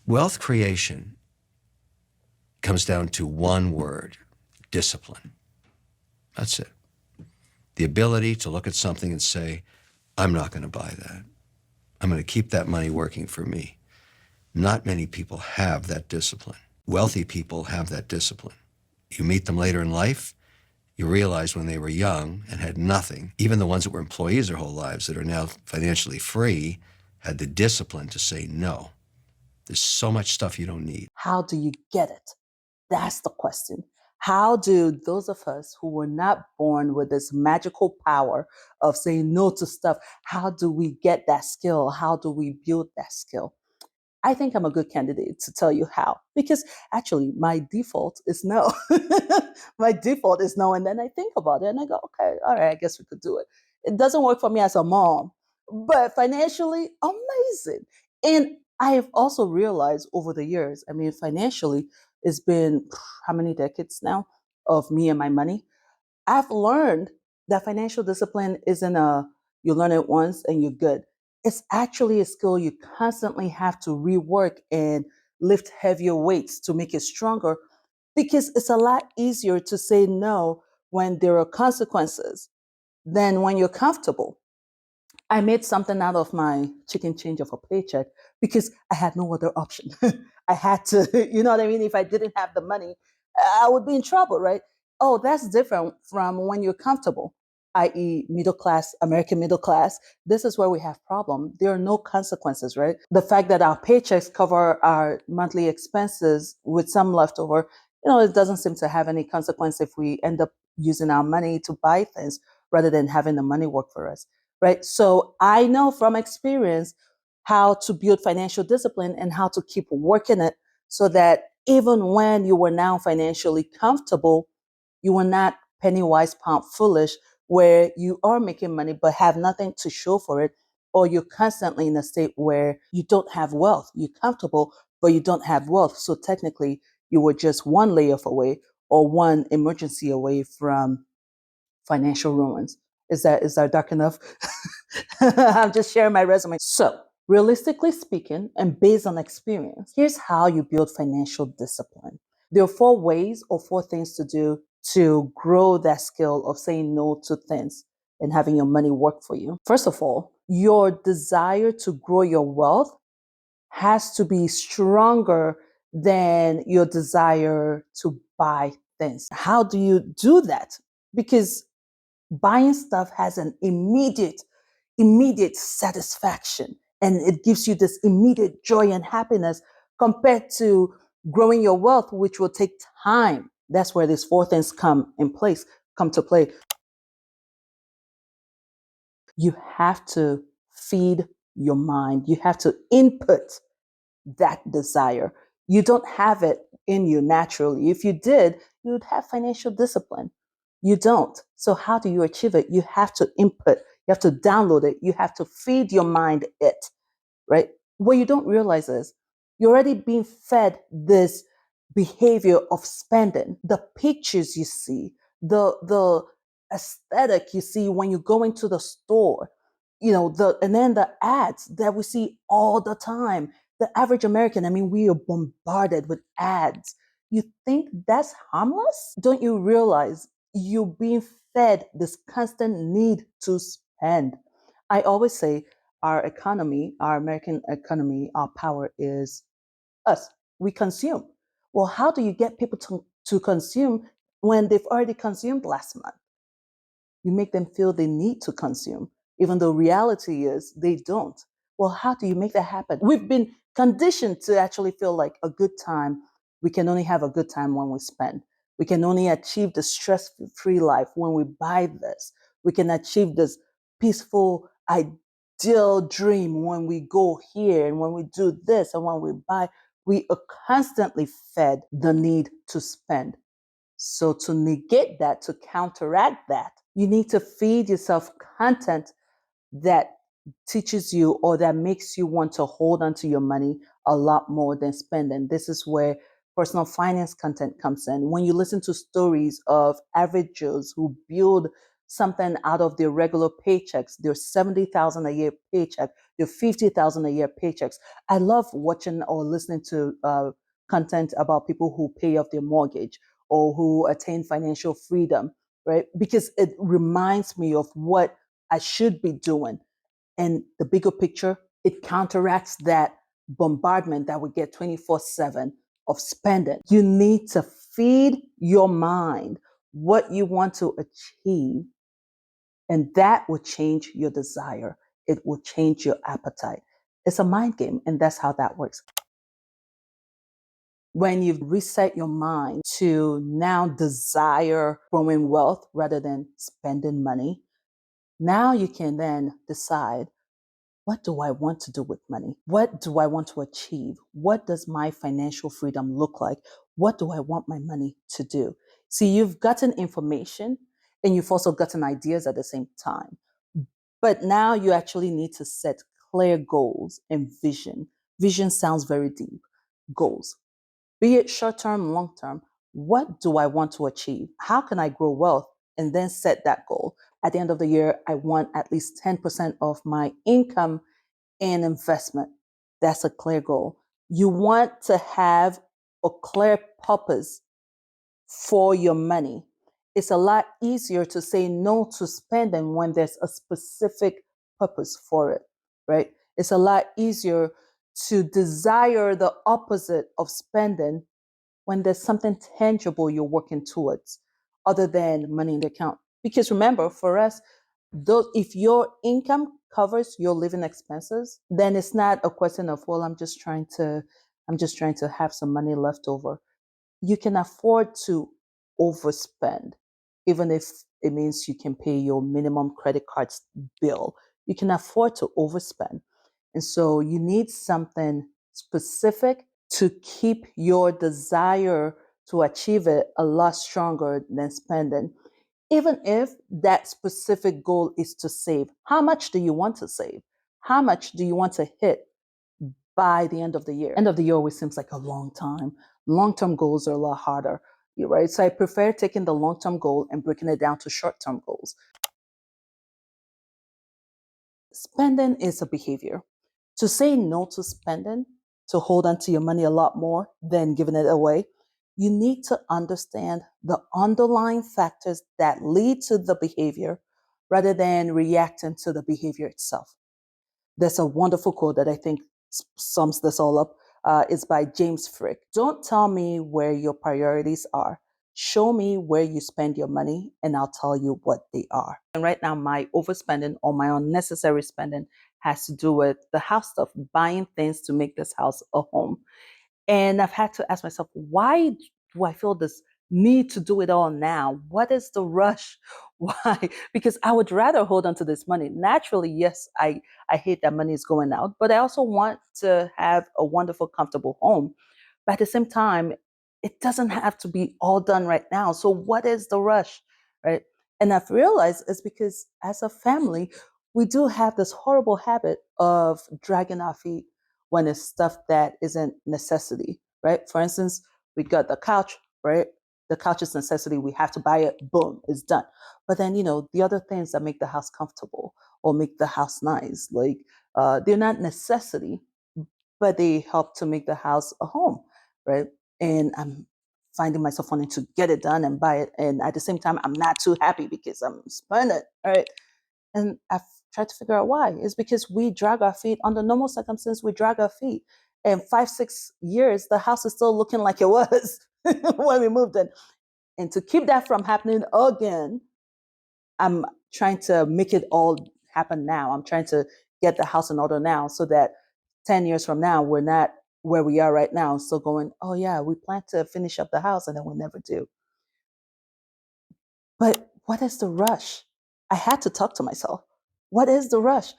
Wealth creation comes down to one word: discipline. That's it. The ability to look at something and say, I'm not going to buy that. I'm going to keep that money working for me. Not many people have that discipline. Wealthy people have that discipline. You meet them later in life, you realize when they were young and had nothing, even the ones that were employees their whole lives that are now financially free, had the discipline to say no. There's so much stuff you don't need. How do you get it? That's the question. How do those of us who were not born with this magical power of saying no to stuff, how do we get that skill? How do we build that skill? I think I'm a good candidate to tell you how, because actually my default is no. My default is no. And then I think about it and I go, okay, all right, I guess we could do it. It doesn't work for me as a mom, but financially, amazing. And I have also realized over the years, I mean, financially, it's been how many decades now of me and my money. I've learned that financial discipline isn't a you learn it once and you're good. It's actually a skill you constantly have to rework and lift heavier weights to make it stronger because it's a lot easier to say no when there are consequences than when you're comfortable. I made something out of my chicken change of a paycheck because I had no other option. I had to, you know what I mean? If I didn't have the money, I would be in trouble, right? Oh, that's different from when you're comfortable, i.e., middle class, American middle class. This is where we have problem. There are no consequences, right? The fact that our paychecks cover our monthly expenses with some leftover, it doesn't seem to have any consequence if we end up using our money to buy things rather than having the money work for us, right? So I know from experience how to build financial discipline and how to keep working it so that even when you were now financially comfortable, you were not penny wise, pound foolish, where you are making money but have nothing to show for it, or you're constantly in a state where you don't have wealth. You're comfortable, but you don't have wealth. So technically, you were just one layoff away or one emergency away from financial ruins. Is that dark enough? I'm just sharing my resume. So, realistically speaking, and based on experience, here's how you build financial discipline. There are four ways or four things to do to grow that skill of saying no to things and having your money work for you. First of all, your desire to grow your wealth has to be stronger than your desire to buy things. How do you do that? Because buying stuff has an immediate satisfaction, and it gives you this immediate joy and happiness compared to growing your wealth, which will take time. That's where these four things come to play. You have to feed your mind. You have to input that desire. You don't have it in you naturally. If you did, you would have financial discipline. You don't. So, how do you achieve it? You have to input, you have to download it, you have to feed your mind it, right? What you don't realize is you're already being fed this behavior of spending. The pictures you see, the aesthetic you see when you go into the store, and then the ads that we see all the time. The average American, I mean, we are bombarded with ads. You think that's harmless? Don't you realize you're being fed this constant need to spend? I always say our economy, our American economy, our power is us. We consume. Well, how do you get people to consume when they've already consumed last month? You make them feel they need to consume, even though reality is they don't. Well, how do you make that happen? We've been conditioned to actually feel like a good time. We can only have a good time when we spend. We can only achieve the stress free life when we buy this. We can achieve this peaceful, ideal dream when we go here and when we do this and when we buy. We are constantly fed the need to spend. So, to negate that, to counteract that, you need to feed yourself content that teaches you or that makes you want to hold on to your money a lot more than spend. And this is where personal finance content comes in. When you listen to stories of average Joes who build something out of their regular paychecks, their $70,000 a year paycheck, your 50,000 a year paychecks. I love watching or listening to content about people who pay off their mortgage or who attain financial freedom, right? Because it reminds me of what I should be doing. And the bigger picture, it counteracts that bombardment that we get 24/7 of spending. You need to feed your mind what you want to achieve, and that will change your desire. It will change your appetite. It's a mind game, and that's how that works. When you reset your mind to now desire growing wealth rather than spending money, now you can then decide, what do I want to do with money? What do I want to achieve? What does my financial freedom look like? What do I want my money to do? See, you've gotten information and you've also gotten ideas at the same time. But now you actually need to set clear goals and vision. Vision sounds very deep. Goals, be it short term, long term. What do I want to achieve? How can I grow wealth? And then set that goal. At the end of the year, I want at least 10% of my income in investment. That's a clear goal. You want to have a clear purpose for your money. It's a lot easier to say no to spending when there's a specific purpose for it, right? It's a lot easier to desire the opposite of spending when there's something tangible you're working towards other than money in the account. Because remember, for us, those, if your income covers your living expenses, then it's not a question of, well, I'm just trying to have some money left over. You can afford to overspend, even if it means you can pay your minimum credit card bill. You can afford to overspend. And so you need something specific to keep your desire to achieve it a lot stronger than spending. Even if that specific goal is to save, how much do you want to save? How much do you want to hit by the end of the year? End of the year always seems like a long time. Long-term goals are a lot harder, right? So I prefer taking the long-term goal and breaking it down to short-term goals. Spending is a behavior. To say no to spending, to hold on to your money a lot more than giving it away, you need to understand the underlying factors that lead to the behavior rather than reacting to the behavior itself. There's a wonderful quote that I think sums this all up. It's by James Frick. Don't tell me where your priorities are. Show me where you spend your money, and I'll tell you what they are. And right now, my overspending or my unnecessary spending has to do with the house stuff, buying things to make this house a home. And I've had to ask myself, why do I feel this need to do it all now? What is the rush? Why? Because I would rather hold on to this money. Naturally, yes, I hate that money is going out, but I also want to have a wonderful, comfortable home. But at the same time, it doesn't have to be all done right now. So what is the rush? Right? And I've realized it's because as a family, we do have this horrible habit of dragging our feet when it's stuff that isn't necessity, right? For instance, we got the couch, right? The couch is necessity. We have to buy it. Boom, it's done. But then, the other things that make the house comfortable or make the house nice, like they're not necessity, but they help to make the house a home, right? And I'm finding myself wanting to get it done and buy it. And at the same time, I'm not too happy because I'm spending it, right? And I've tried to figure out why. It's because we drag our feet under normal circumstances. We drag our feet, and 5, 6 years, the house is still looking like it was when we moved in. And to keep that from happening again, I'm trying to make it all happen now. I'm trying to get the house in order now, so that 10 years from now, we're not where we are right now, still going, oh yeah, we plan to finish up the house, and then we never do. But what is the rush? I had to talk to myself. What is the rush?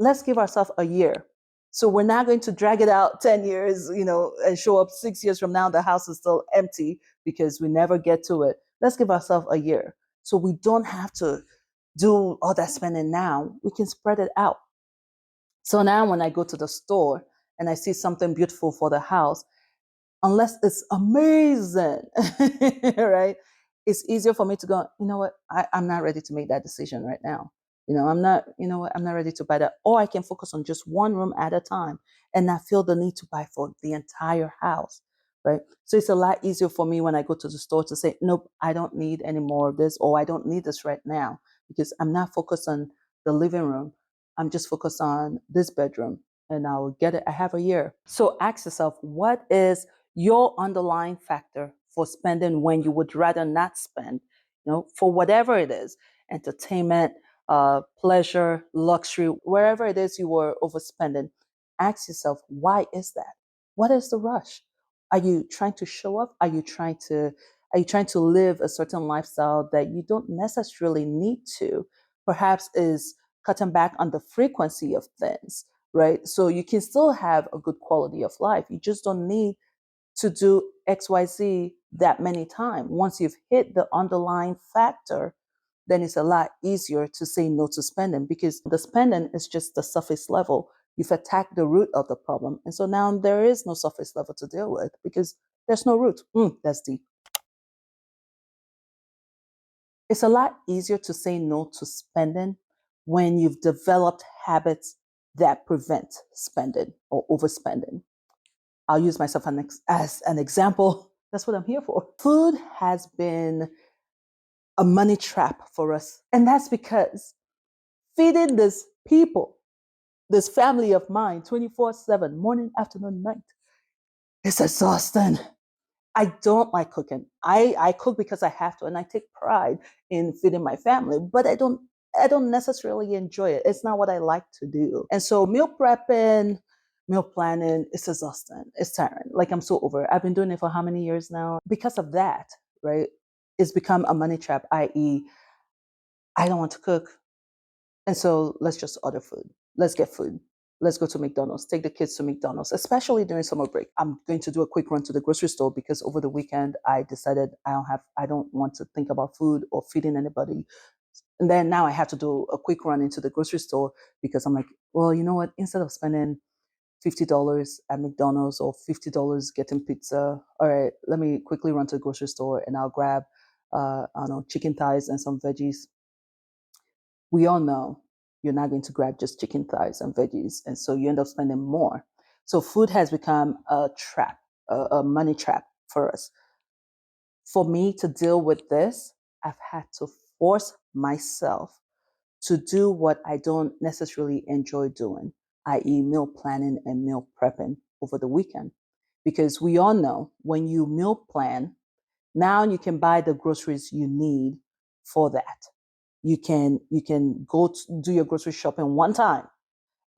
Let's give ourselves a year. So we're not going to drag it out 10 years, and show up 6 years from now, the house is still empty because we never get to it. Let's give ourselves a year. So we don't have to do all that spending now. We can spread it out. So now when I go to the store and I see something beautiful for the house, unless it's amazing, right? It's easier for me to go, you know what? I'm not ready to make that decision right now. I'm not, you know what, I'm not ready to buy that. Or I can focus on just one room at a time and not feel the need to buy for the entire house, right? So it's a lot easier for me when I go to the store to say, nope, I don't need any more of this, or I don't need this right now, because I'm not focused on the living room. I'm just focused on this bedroom, and I'll get it. I have a year. So ask yourself, what is your underlying factor for spending when you would rather not spend, for whatever it is, entertainment, pleasure, luxury, wherever it is you were overspending. Ask yourself, why is that? What is the rush? Are you trying to show up? Are you trying to live a certain lifestyle that you don't necessarily need to? Perhaps is cutting back on the frequency of things, right? So you can still have a good quality of life. You just don't need to do XYZ that many times. Once you've hit the underlying factor, then it's a lot easier to say no to spending, because the spending is just the surface level. You've attacked the root of the problem. And so now there is no surface level to deal with because there's no root. That's deep. It's a lot easier to say no to spending when you've developed habits that prevent spending or overspending. I'll use myself as an example. That's what I'm here for. Food has been a money trap for us. And that's because feeding this people, this family of mine, 24/7, morning, afternoon, night, is exhausting. I don't like cooking. I cook because I have to, and I take pride in feeding my family, but I don't necessarily enjoy it. It's not what I like to do. And so meal prepping, meal planning, it's exhausting. It's tiring. Like, I'm so over it. I've been doing it for how many years now? Because of that, right? It's become a money trap, i.e., I don't want to cook. And so let's just order food. Let's get food. Let's go to McDonald's. Take the kids to McDonald's, especially during summer break. I'm going to do a quick run to the grocery store because over the weekend I decided I don't want to think about food or feeding anybody. And then now I have to do a quick run into the grocery store because I'm like, well, you know what? Instead of spending $50 at McDonald's or $50 getting pizza, all right, let me quickly run to the grocery store and I'll grab, I don't know, chicken thighs and some veggies. We all know you're not going to grab just chicken thighs and veggies. And so you end up spending more. So food has become a trap, a money trap for us. For me to deal with this, I've had to force myself to do what I don't necessarily enjoy doing, i.e., meal planning and meal prepping over the weekend. Because we all know when you meal plan, now you can buy the groceries you need for that. You can go to do your grocery shopping one time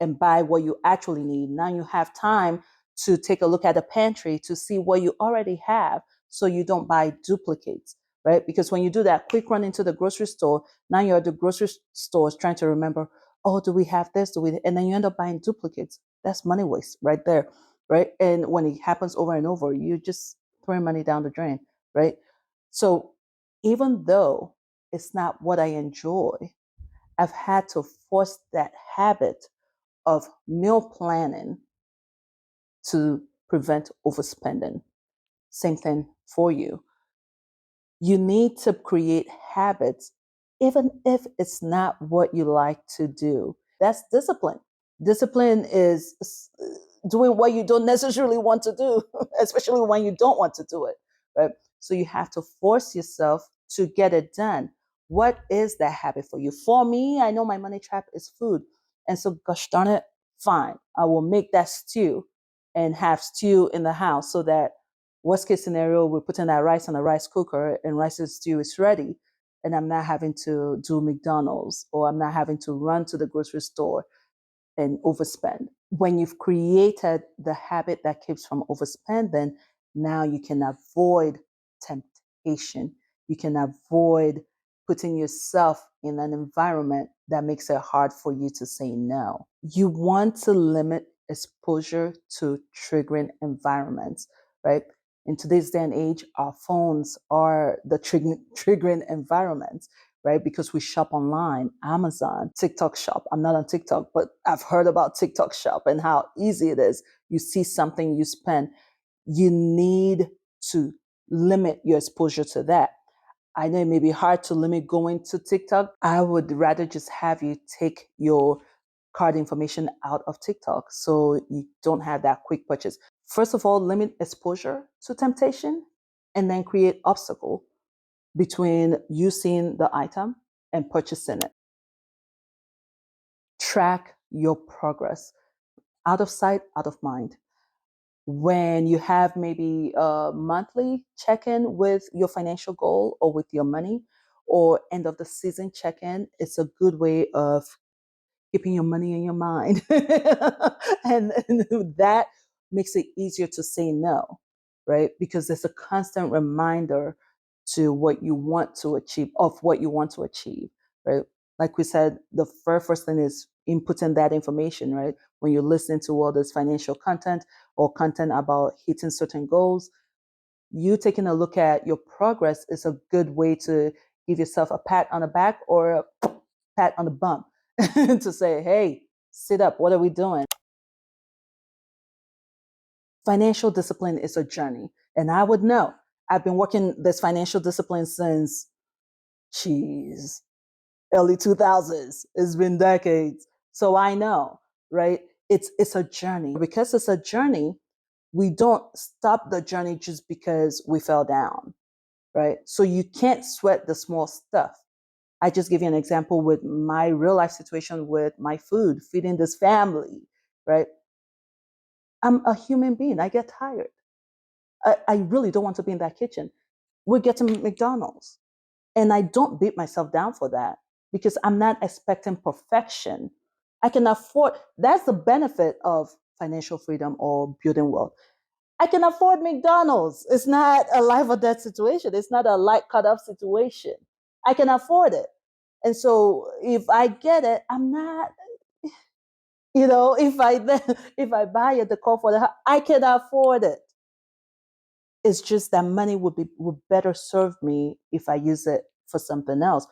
and buy what you actually need. Now you have time to take a look at the pantry to see what you already have so you don't buy duplicates, right? Because when you do that quick run into the grocery store, now you're at the grocery stores trying to remember, oh, do we have this? And then you end up buying duplicates. That's money waste right there, right? And when it happens over and over, you just throwing money down the drain, right? So even though it's not what I enjoy, I've had to force that habit of meal planning to prevent overspending. Same thing for you. You need to create habits, even if it's not what you like to do. That's discipline. Discipline is doing what you don't necessarily want to do, especially when you don't want to do it, right? So you have to force yourself to get it done. What is that habit for you? For me, I know my money trap is food. And so, gosh darn it, fine. I will make that stew and have stew in the house so that worst case scenario, we're putting that rice on a rice cooker and rice and stew is ready. And I'm not having to do McDonald's or I'm not having to run to the grocery store and overspend. When you've created the habit that keeps from overspending, now you can avoid temptation. You can avoid putting yourself in an environment that makes it hard for you to say no. You want to limit exposure to triggering environments, right? In today's day and age, our phones are the triggering environments, right? Because we shop online, Amazon, TikTok shop. I'm not on TikTok, but I've heard about TikTok shop and how easy it is. You see something, you spend. You need to limit your exposure to that. I know it may be hard to limit going to TikTok. I would rather just have you take your card information out of TikTok so you don't have that quick purchase. First of all, limit exposure to temptation and then create obstacle between you seeing the item and purchasing it. Track your progress. Out of sight, out of mind. When you have maybe a monthly check-in with your financial goal or with your money, or end of the season check-in, it's a good way of keeping your money in your mind. And that makes it easier to say no, right? Because there's a constant reminder to what you want to achieve, of what you want to achieve, right? Like we said, the first thing is inputting that information, right? When you're listening to all this financial content or content about hitting certain goals, you taking a look at your progress is a good way to give yourself a pat on the back or a pat on the bum to say, hey, sit up, what are we doing? Financial discipline is a journey. And I would know. I've been working this financial discipline since, geez, early 2000s. It's been decades. So I know, right? It's a journey. Because it's a journey, we don't stop the journey just because we fell down, right? So you can't sweat the small stuff. I just give you an example with my real life situation with my food, feeding this family, right? I'm a human being. I get tired. I really don't want to be in that kitchen. We're getting McDonald's. And I don't beat myself down for that because I'm not expecting perfection. I can afford, that's the benefit of financial freedom or building wealth. I can afford McDonald's. It's not a life or death situation. It's not a light cut off situation. I can afford it. And so if I get it, I'm not, if I if I buy it, the call for the house, I can afford it. It's just that money would better serve me if I use it for something else.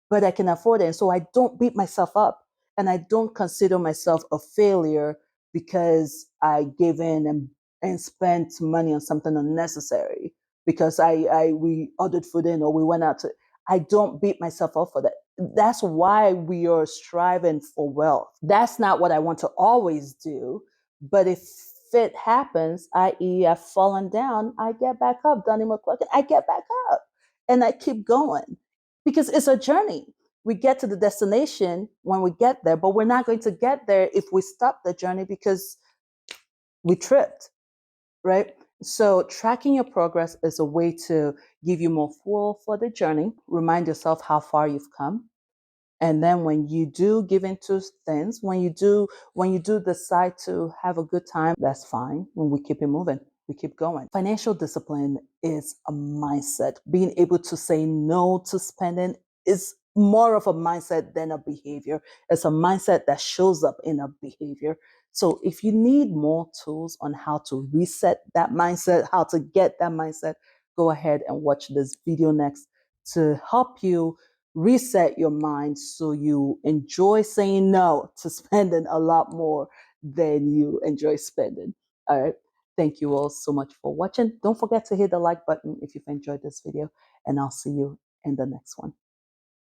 But I can afford it. And so I don't beat myself up and I don't consider myself a failure because I gave in and spent money on something unnecessary because we ordered food in or we went out to. I don't beat myself up for that. That's why we are striving for wealth. That's not what I want to always do. But if it happens, i.e., I've fallen down, I get back up. Donnie McClurkin, I get back up and I keep going because it's a journey. We get to the destination when we get there, but we're not going to get there if we stop the journey because we tripped, right? So tracking your progress is a way to give you more fuel for the journey, remind yourself how far you've come. And then when you do give into things, when you do decide to have a good time, that's fine. When we keep it moving, we keep going. Financial discipline is a mindset. Being able to say no to spending is more of a mindset than a behavior. It's a mindset that shows up in a behavior. So if you need more tools on how to reset that mindset, how to get that mindset, go ahead and watch this video next to help you reset your mind so you enjoy saying no to spending a lot more than you enjoy spending. All right. Thank you all so much for watching. Don't forget to hit the like button if you've enjoyed this video, and I'll see you in the next one.